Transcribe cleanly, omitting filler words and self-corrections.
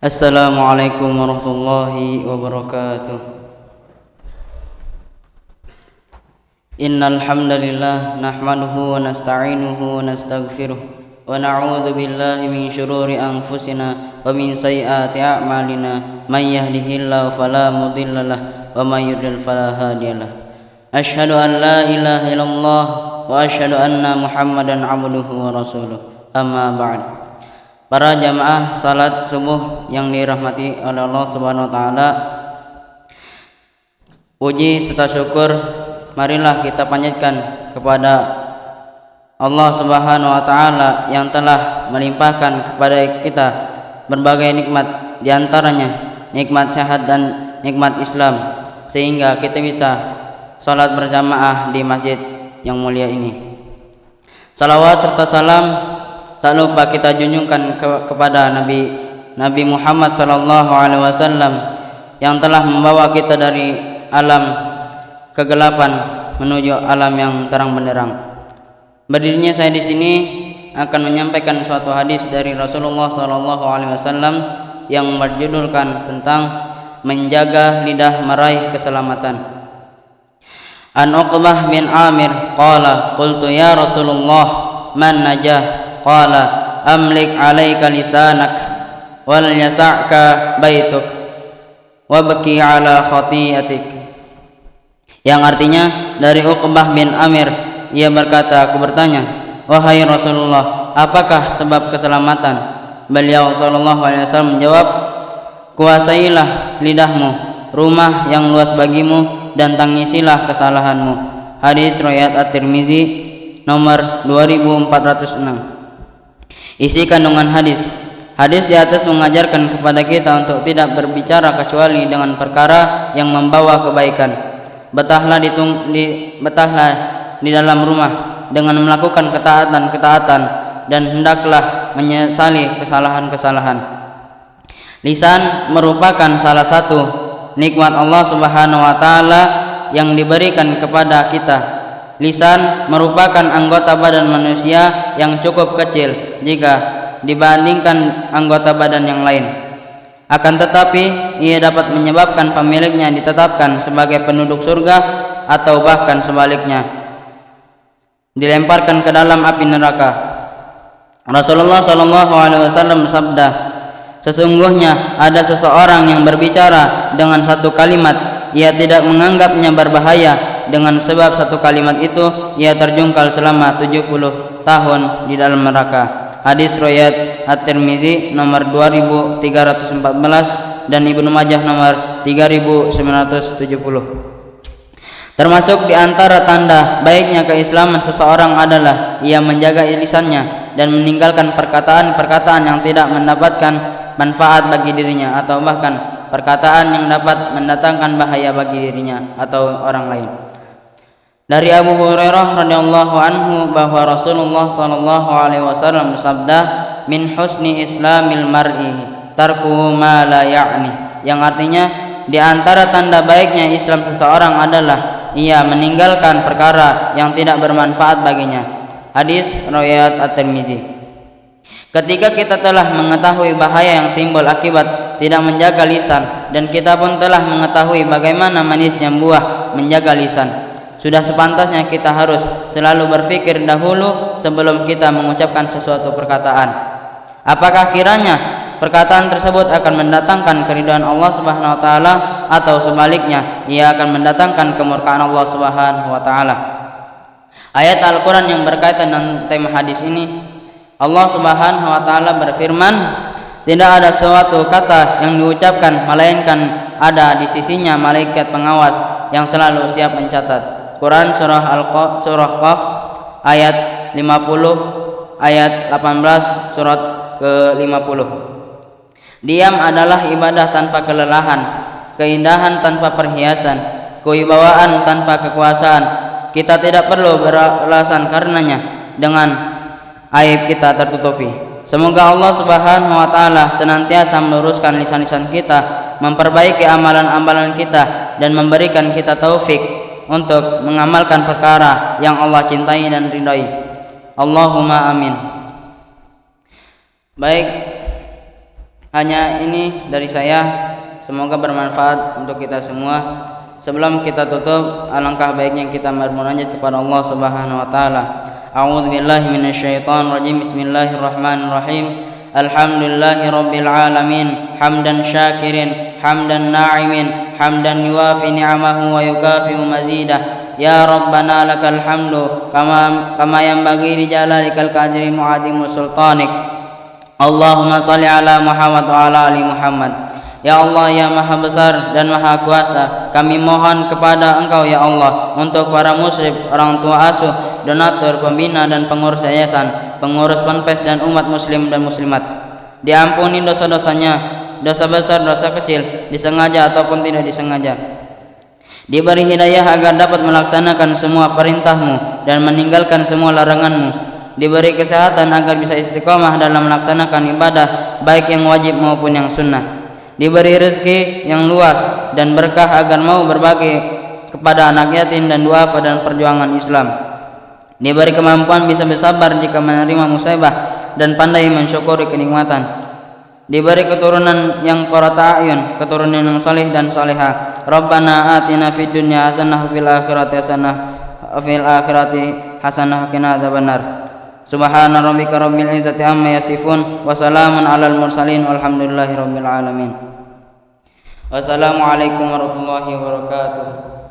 Assalamualaikum warahmatullahi wabarakatuh. Innal hamdalillah nahmaduhu wa nasta'inuhu wa nastaghfiruh wa na'udzu billahi min shururi anfusina wa min sayyiati a'malina. May yahdihillahu fala mudhillalah wa may yudlil fala hadiyalah. Asyhadu an la ilaha illallah wa asyhadu anna Muhammadan 'abduhu wa rasuluh. Amma ba'd. Para jamaah salat subuh yang dirahmati oleh Allah Subhanahu wa taala, puji serta syukur marilah kita panjatkan kepada Allah Subhanahu wa taala yang telah melimpahkan kepada kita berbagai nikmat, di antaranya nikmat sehat dan nikmat Islam, sehingga kita bisa salat berjamaah di masjid yang mulia ini. Salawat serta salam tak lupa kita junjungkan kepada Nabi Muhammad sallallahu alaihi wasallam yang telah membawa kita dari alam kegelapan menuju alam yang terang benderang. Berdirinya saya di sini akan menyampaikan suatu hadis dari Rasulullah sallallahu alaihi wasallam yang berjudulkan tentang menjaga lidah meraih keselamatan. An Uqbah bin Amir qala qultu ya Rasulullah man najah qala amlik 'alaika lisanak wal yasa'ka baituk wabki 'ala khati'atik. Yang artinya dari Uqbah bin Amir, ia berkata, aku bertanya, wahai Rasulullah, apakah sebab keselamatan? Beliau sallallahu alaihi wasallam menjawab, kuasailah lidahmu, rumah yang luas bagimu, dan tangisilah kesalahanmu. Hadis riwayat At-Tirmizi nomor 2406. Isi kandungan hadis. Hadis di atas mengajarkan kepada kita untuk tidak berbicara kecuali dengan perkara yang membawa kebaikan. Betahlah di dalam rumah dengan melakukan ketaatan-ketaatan dan hendaklah menyesali kesalahan-kesalahan. Lisan merupakan salah satu nikmat Allah Subhanahu wa taala yang diberikan kepada kita. Lisan merupakan anggota badan manusia yang cukup kecil jika dibandingkan anggota badan yang lain. Akan tetapi ia dapat menyebabkan pemiliknya ditetapkan sebagai penduduk surga atau bahkan sebaliknya, dilemparkan ke dalam api neraka. Rasulullah sallallahu alaihi wasallam bersabda, sesungguhnya ada seseorang yang berbicara dengan satu kalimat, ia tidak menganggapnya berbahaya. Dengan sebab satu kalimat itu ia terjungkal selama 70 tahun di dalam neraka. Hadis riwayat At-Tirmizi nomor 2314 dan Ibnu Majah nomor 3970. Termasuk di antara tanda baiknya keislaman seseorang adalah ia menjaga lisannya dan meninggalkan perkataan-perkataan yang tidak mendapatkan manfaat bagi dirinya atau bahkan perkataan yang dapat mendatangkan bahaya bagi dirinya atau orang lain. Dari Abu Hurairah radhiyallahu anhu bahwa Rasulullah sallallahu alaihi wasallam bersabda, min husni islamil mar'i tarku ma la ya'ni, yang artinya di antara tanda baiknya Islam seseorang adalah ia meninggalkan perkara yang tidak bermanfaat baginya. Hadis riwayat At-Tirmizi. Ketika kita telah mengetahui bahaya yang timbul akibat tidak menjaga lisan, dan kita pun telah mengetahui bagaimana manisnya buah menjaga lisan, sudah sepantasnya kita harus selalu berpikir dahulu sebelum kita mengucapkan sesuatu perkataan. Apakah kiranya perkataan tersebut akan mendatangkan keridhaan Allah Subhanahu wa taala atau sebaliknya ia akan mendatangkan kemurkaan Allah Subhanahu wa taala. Ayat Al-Qur'an yang berkaitan dengan tema hadis ini, Allah Subhanahu wa taala berfirman, tidak ada suatu kata yang diucapkan melainkan ada di sisinya malaikat pengawas yang selalu siap mencatat. Quran surah Qaf ayat 50, ayat 18 surat ke-50. Diam adalah ibadah tanpa kelelahan, keindahan tanpa perhiasan, kewibawaan tanpa kekuasaan. Kita tidak perlu beralasan karenanya dengan aib kita tertutupi. Semoga Allah Subhanahu wa taala senantiasa meluruskan lisan-lisan kita, memperbaiki amalan-amalan kita, dan memberikan kita taufik untuk mengamalkan perkara yang Allah cintai dan ridai. Allahumma amin. Baik, Hanya ini dari saya, semoga bermanfaat untuk kita semua. Sebelum kita tutup, alangkah baiknya kita bermunajat kepada Allah Subhanahu wa taala. A'udzubillahi minasyaitonir rajim. Bismillahirrahmanirrahim. Alhamdulillahirabbil alamin, hamdan syakirin, hamdan na'imin, hamdan yuwafi ni'amahu wa yukafi'u mazidah. Ya Rabbana lakal hamdu kama yanbaghi li jalalikal qadri mu'azimu sultanik. Allahumma salli ala Muhammad wa ala ali Muhammad. Ya Allah, ya Maha Besar dan Maha Kuasa, kami mohon kepada Engkau ya Allah untuk para musyrif, orang tua asuh, donatur, pembina dan pengurus yayasan, pengurus ponpes dan umat muslim dan muslimat. Diampuni dosa-dosanya, dosa besar, dosa kecil, disengaja ataupun tidak disengaja. Diberi hidayah agar dapat melaksanakan semua perintah-Mu dan meninggalkan semua larangan-Mu. Diberi kesehatan agar bisa istiqomah dalam melaksanakan ibadah baik yang wajib maupun yang sunnah. Diberi rezeki yang luas dan berkah agar mau berbagi kepada anak yatim dan duafa dan perjuangan Islam. Diberi kemampuan bisa bersabar jika menerima musibah dan pandai mensyukuri kenikmatan. Diberi keturunan yang qurrata a'yun, keturunan yang saleh dan salihah. Rabbana atina fid dunya hasanah fil akhirati hasanah wa qina adzabannar. Subhana rabbika rabbil izzati amma yasifun wa salamun alal mursalin walhamdulillahi rabbil alamin. Wassalamualaikum warahmatullahi wabarakatuh.